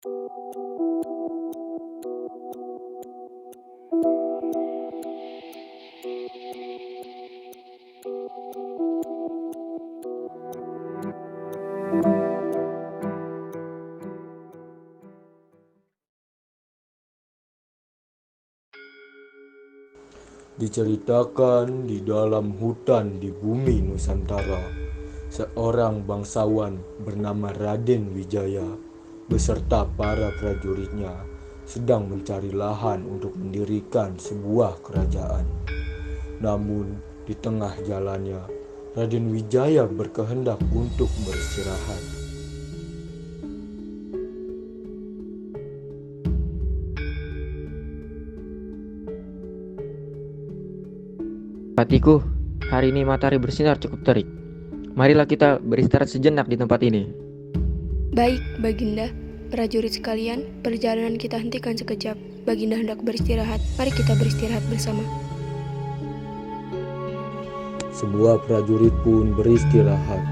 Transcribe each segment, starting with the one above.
Diceritakan di dalam hutan di bumi Nusantara, seorang bangsawan bernama Raden Wijaya beserta para prajuritnya sedang mencari lahan untuk mendirikan sebuah kerajaan. Namun, di tengah jalannya, Raden Wijaya berkehendak untuk beristirahat. Patiku, hari ini matahari bersinar cukup terik. Marilah kita beristirahat sejenak di tempat ini. Baik, Baginda. Prajurit sekalian, perjalanan kita hentikan sekejap. Baginda hendak beristirahat. Mari kita beristirahat bersama. Semua prajurit pun beristirahat.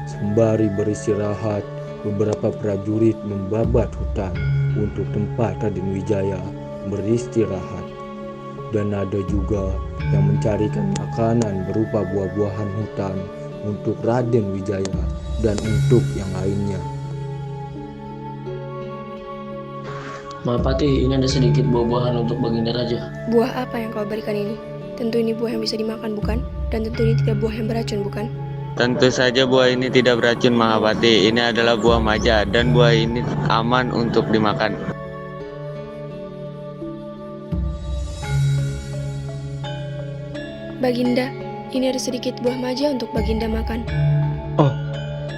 Sembari beristirahat, beberapa prajurit membabat hutan untuk tempat Raden Wijaya beristirahat. Dan ada juga yang mencarikan makanan berupa buah-buahan hutan untuk Raden Wijaya dan untuk yang lainnya. Mahapati, ini ada sedikit buah-buahan untuk Baginda Raja. Buah apa yang kau berikan ini? Tentu ini buah yang bisa dimakan, bukan? Dan tentu ini tidak buah yang beracun, bukan? Tentu saja buah ini tidak beracun, Mahapati. Ini adalah buah maja dan buah ini aman untuk dimakan. Baginda, ini ada sedikit buah maja untuk Baginda makan. Oh,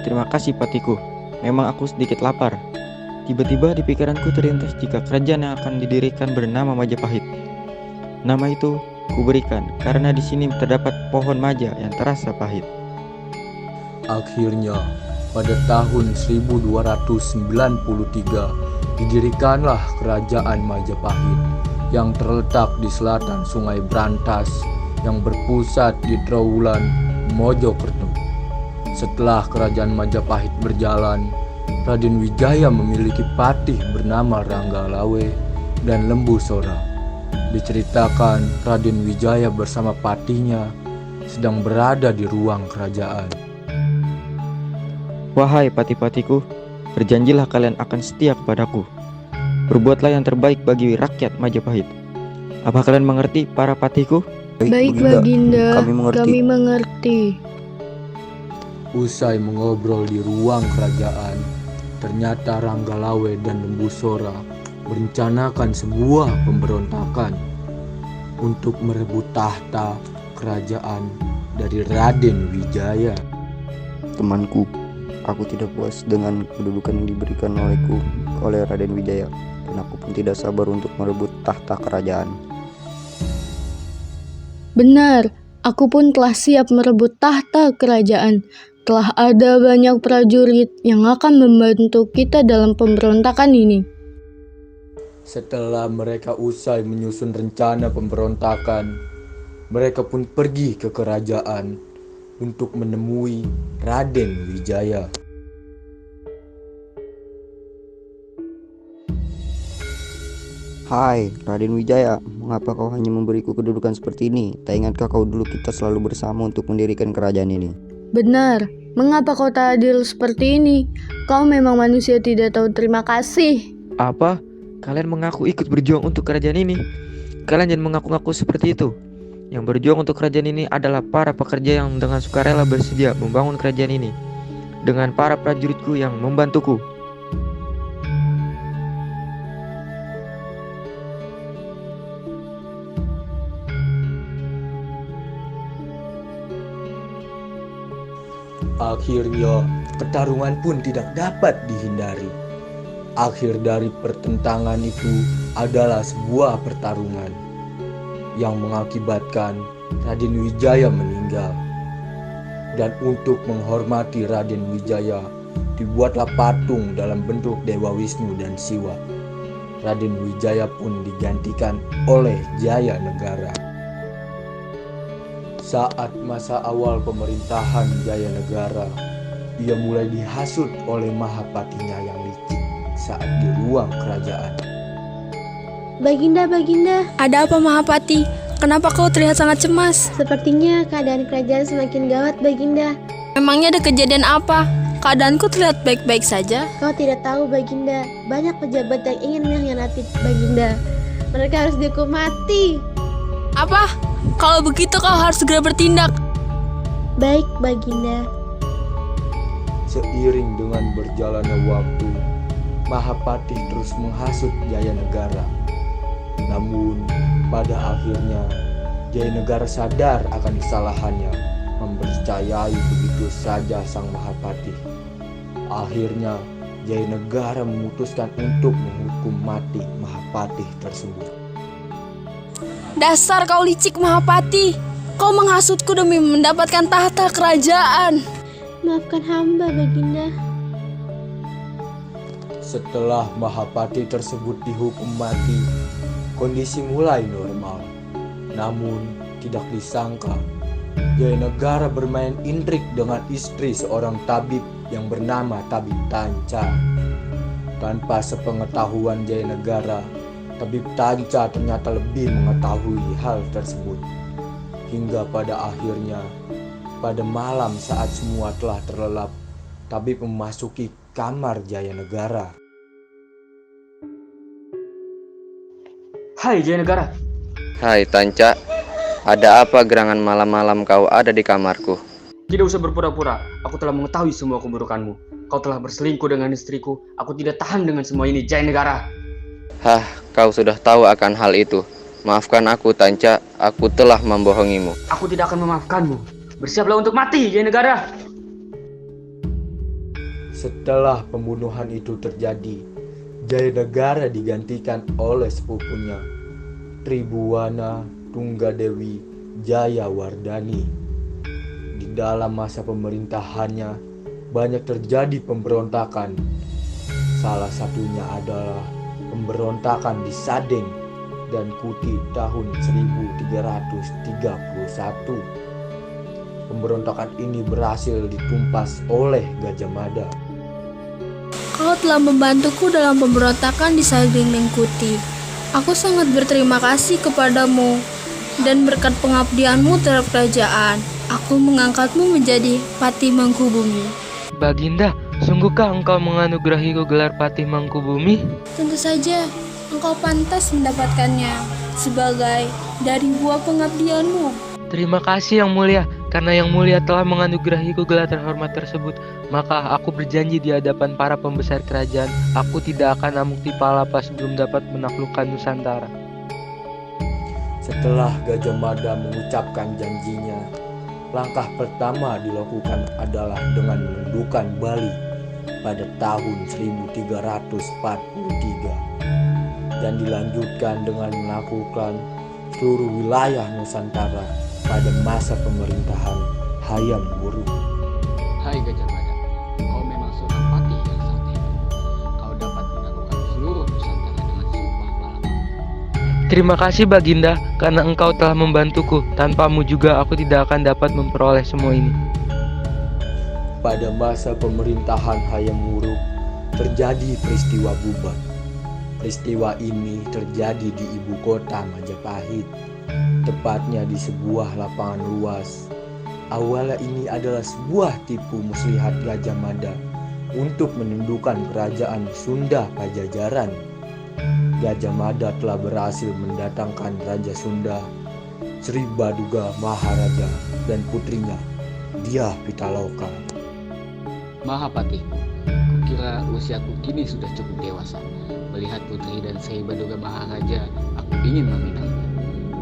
terima kasih Patiku. Memang aku sedikit lapar. Tiba-tiba di pikiranku terlintas jika kerajaan yang akan didirikan bernama Majapahit. Nama itu kuberikan karena di sini terdapat pohon maja yang terasa pahit. Akhirnya, pada tahun 1293 didirikanlah Kerajaan Majapahit yang terletak di selatan Sungai Brantas yang berpusat di Trowulan, Mojokerto. Setelah Kerajaan Majapahit berjalan, Raden Wijaya memiliki patih bernama Ranggalawe dan Lembu Sora. Diceritakan Raden Wijaya bersama patihnya sedang berada di ruang kerajaan. Wahai pati-patiku, berjanjilah kalian akan setia kepadaku. Berbuatlah yang terbaik bagi rakyat Majapahit. Apa kalian mengerti para patiku? Baik, Baginda, kami mengerti. Usai mengobrol di ruang kerajaan, ternyata Ranggalawe dan Lembu Sora merencanakan sebuah pemberontakan untuk merebut tahta kerajaan dari Raden Wijaya. Temanku, aku tidak puas dengan kedudukan yang diberikan oleh Raden Wijaya, dan aku pun tidak sabar untuk merebut tahta kerajaan. Benar, aku pun telah siap merebut tahta kerajaan. Telah ada banyak prajurit yang akan membantu kita dalam pemberontakan ini. Setelah mereka usai menyusun rencana pemberontakan, mereka pun pergi ke kerajaan untuk menemui Raden Wijaya. Hai, Raden Wijaya, mengapa kau hanya memberiku kedudukan seperti ini? Tak ingatkah kau dulu kita selalu bersama untuk mendirikan kerajaan ini? Benar, mengapa kau tak adil seperti ini? Kau memang manusia tidak tahu terima kasih. Apa? Kalian mengaku ikut berjuang untuk kerajaan ini? Kalian jangan mengaku-ngaku seperti itu. Yang berjuang untuk kerajaan ini adalah para pekerja yang dengan sukarela bersedia membangun kerajaan ini, dengan para prajuritku yang membantuku. Akhirnya, pertarungan pun tidak dapat dihindari. Akhir dari pertentangan itu adalah sebuah pertarungan yang mengakibatkan Raden Wijaya meninggal. Dan untuk menghormati Raden Wijaya, dibuatlah patung dalam bentuk Dewa Wisnu dan Siwa. Raden Wijaya pun digantikan oleh Jaya Negara. Saat masa awal pemerintahan Jaya Negara, ia mulai dihasut oleh mahapatinya yang licik, saat di ruang kerajaan. Baginda, Baginda, Ada apa Mahapati? Kenapa kau terlihat sangat cemas? sepertinya keadaan kerajaan semakin gawat, Baginda. Memangnya ada kejadian apa? Keadaanku terlihat baik-baik saja. Kau tidak tahu, Baginda, banyak pejabat yang ingin mengkhianati Baginda. Mereka harus dihukum mati. Apa? Kalau begitu kau harus segera bertindak. Baik, Baginda. Seiring dengan berjalannya waktu, Mahapati terus menghasut Jayanegara. Namun, pada akhirnya Jayanegara sadar akan kesalahannya, mempercayai begitu saja sang Mahapati. Akhirnya, Jayanegara memutuskan untuk menghukum mati Mahapati tersebut. Dasar kau licik Mahapati. Kau menghasutku demi mendapatkan tahta kerajaan. Maafkan hamba, Baginda. Setelah Mahapati tersebut dihukum mati, kondisi mulai normal. Namun, tidak disangka, Jayanegara bermain intrik dengan istri seorang tabib yang bernama Tabib Tanca. Tanpa sepengetahuan Jayanegara, Tabib Tanca ternyata lebih mengetahui hal tersebut. Hingga pada akhirnya, pada malam saat semua telah terlelap, Tabib memasuki kamar Jayanegara. Hai Jayanegara, Hai Tanca, ada apa gerangan malam-malam kau ada di kamarku? tidak usah berpura-pura. Aku telah mengetahui semua keburukanmu. Kau telah berselingkuh dengan istriku. Aku tidak tahan dengan semua ini, Jayanegara. Hah, kau sudah tahu akan hal itu. Maafkan aku Tanca, aku telah membohongimu. Aku tidak akan memaafkanmu. Bersiaplah untuk mati, Jayanegara. Setelah pembunuhan itu terjadi, Jayanegara digantikan oleh sepupunya, Tribuana Tunggadewi Jayawardhani. Di dalam masa pemerintahannya, banyak terjadi pemberontakan. Salah satunya adalah pemberontakan di Sadeng dan Kuti tahun 1331. Pemberontakan ini berhasil ditumpas oleh Gajah Mada. Kau telah membantuku dalam pemberontakan di Sadeng dan Kuti. Aku sangat berterima kasih kepadamu, dan berkat pengabdianmu terhadap kerajaan, aku mengangkatmu menjadi Patih Mangkubumi. Baginda, sungguhkah engkau menganugerahiku gelar Patih Mangkubumi? Tentu saja, engkau pantas mendapatkannya sebagai dari buah pengabdianmu. Terima kasih Yang Mulia, karena Yang Mulia telah menganugerahiku gelar terhormat tersebut. Maka aku berjanji di hadapan para pembesar kerajaan, aku tidak akan amuk tipalapa sebelum dapat menaklukkan Nusantara. Setelah Gajah Mada mengucapkan janjinya, langkah pertama dilakukan adalah dengan menundukkan Bali pada tahun 1343 dan dilanjutkan dengan melakukan seluruh wilayah Nusantara pada masa pemerintahan Hayam Wuruk. Hai Gajah Mada, kau memang seorang patih yang sangat hebat. Kau dapat menaklukkan seluruh Nusantara dengan sumpah Palapa. Terima kasih Baginda, karena engkau telah membantuku. Tanpamu juga aku tidak akan dapat memperoleh semua ini. Pada masa pemerintahan Hayam Wuruk terjadi peristiwa Bubat. Peristiwa ini terjadi di ibu kota Majapahit, tepatnya di sebuah lapangan luas. Awalnya ini adalah sebuah tipu muslihat Gajah Mada untuk menundukkan kerajaan Sunda Pajajaran. Gajah Mada telah berhasil mendatangkan Raja Sunda, Sri Baduga Maharaja, dan putrinya, Dyah Pitaloka. Mahapatih, kukira usiaku kini sudah cukup dewasa. Melihat putri dan Sri Baduga Maharaja, aku ingin meminangnya.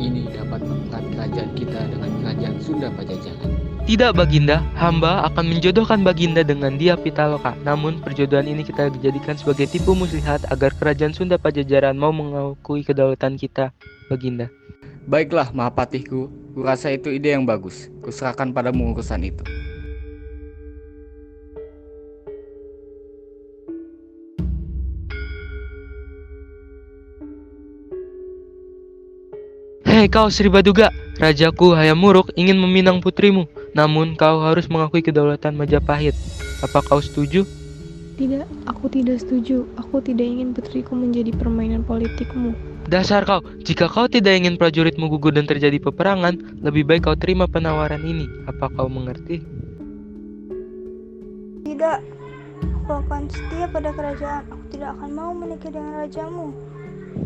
Ini dapat mengangkat kerajaan kita dengan kerajaan Sunda Pajajaran. Tidak Baginda, hamba akan menjodohkan Baginda dengan Dyah Pitaloka. Namun perjodohan ini kita jadikan sebagai tipu muslihat agar kerajaan Sunda Pajajaran mau mengakui kedaulatan kita, Baginda. Baiklah Mahapatihku, kurasa itu ide yang bagus. Kuserahkan padamu urusan itu. Hei kau Sri Baduga, rajaku Hayam Wuruk ingin meminang putrimu. Namun kau harus mengakui kedaulatan Majapahit. Apa kau setuju? Tidak, aku tidak setuju. Aku tidak ingin putriku menjadi permainan politikmu. Dasar kau, jika kau tidak ingin prajuritmu gugur dan terjadi peperangan, lebih baik kau terima penawaran ini. Apa kau mengerti? Tidak, aku akan setia pada kerajaan. Aku tidak akan mau menikah dengan rajamu.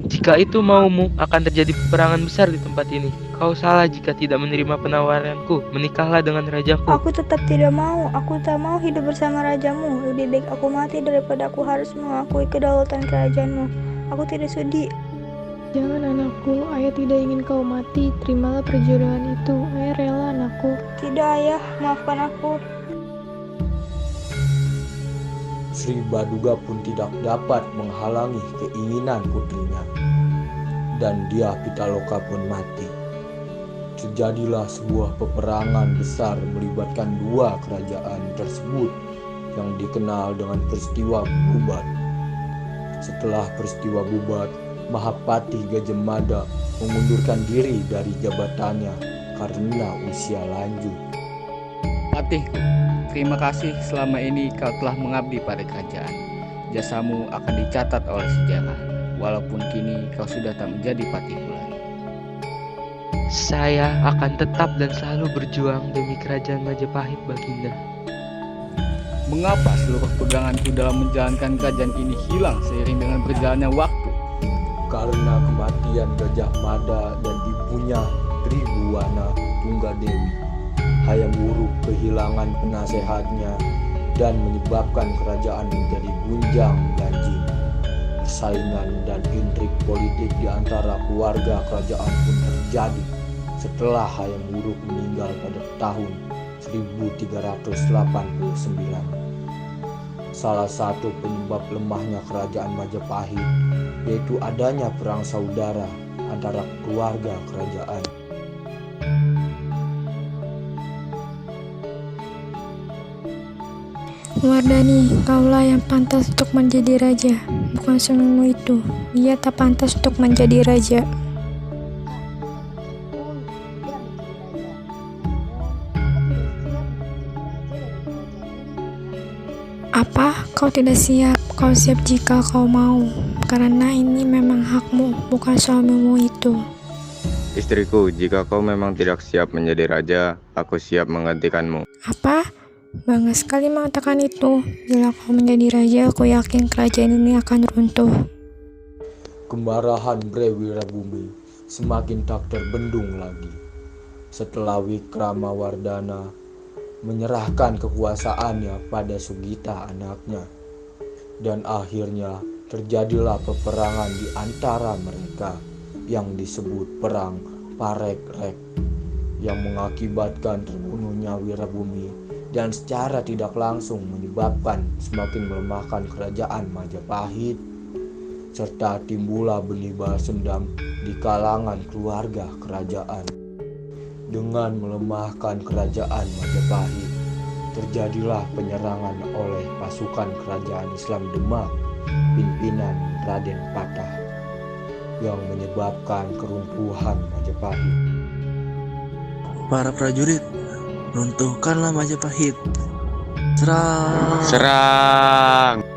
Jika itu maumu, akan terjadi peperangan besar di tempat ini. Kau salah jika tidak menerima penawaranku. Menikahlah dengan rajaku. Aku tetap tidak mau. Aku tak mau hidup bersama rajamu. Lebih baik aku mati daripada aku harus mengakui kedaulatan kerajaanmu. Aku tidak sudi. Jangan anakku, ayah tidak ingin kau mati. Terimalah perjodohan itu. Ayah rela anakku. Tidak ayah, maafkan aku. Sri Baduga pun tidak dapat menghalangi keinginan putrinya, dan dia Pitaloka pun mati. Terjadilah sebuah peperangan besar melibatkan dua kerajaan tersebut yang dikenal dengan peristiwa Bubat. Setelah peristiwa Bubat, Mahapati Gajah Mada mengundurkan diri dari jabatannya karena usia lanjut. Patihku, terima kasih selama ini kau telah mengabdi pada kerajaan. Jasamu akan dicatat oleh sejarah, walaupun kini kau sudah tak menjadi patihku lagi. Saya akan tetap dan selalu berjuang demi kerajaan Majapahit, Baginda. Mengapa seluruh peganganku dalam menjalankan kerajaan ini hilang seiring dengan berjalannya waktu? Karena kematian Gajah Mada dan ibunya Tribhuwana Tunggadewi, Hayam Wuruk kehilangan penasehatnya dan menyebabkan kerajaan menjadi gunjang ganjing. Persaingan dan intrik politik di antara keluarga kerajaan pun terjadi setelah Hayam Wuruk meninggal pada tahun 1389. Salah satu penyebab lemahnya kerajaan Majapahit yaitu adanya perang saudara antara keluarga kerajaan. Wardani, kaulah yang pantas untuk menjadi raja, bukan suamimu itu. Dia tak pantas untuk menjadi raja. Apa? Kau tidak siap? Kau siap jika kau mau, karena ini memang hakmu, bukan suamimu itu. Istriku, jika kau memang tidak siap menjadi raja, aku siap menggantikanmu. Apa? Bangga sekali mengatakan itu. Bila kau menjadi raja, aku yakin kerajaan ini akan runtuh. Kemarahan Bre Wirabumi semakin tak terbendung lagi setelah Wikramawardhana menyerahkan kekuasaannya pada Sugita anaknya, dan akhirnya terjadilah peperangan di antara mereka yang disebut Perang Parekrek yang mengakibatkan terbunuhnya Wirabumi dan secara tidak langsung menyebabkan semakin melemahkan kerajaan Majapahit, serta timbullah benih balas dendam di kalangan keluarga kerajaan. Dengan melemahkan kerajaan Majapahit, terjadilah penyerangan oleh pasukan kerajaan Islam Demak pimpinan Raden Patah yang menyebabkan keruntuhan Majapahit. Para prajurit, runtuhkanlah Majapahit. Serang! Serang!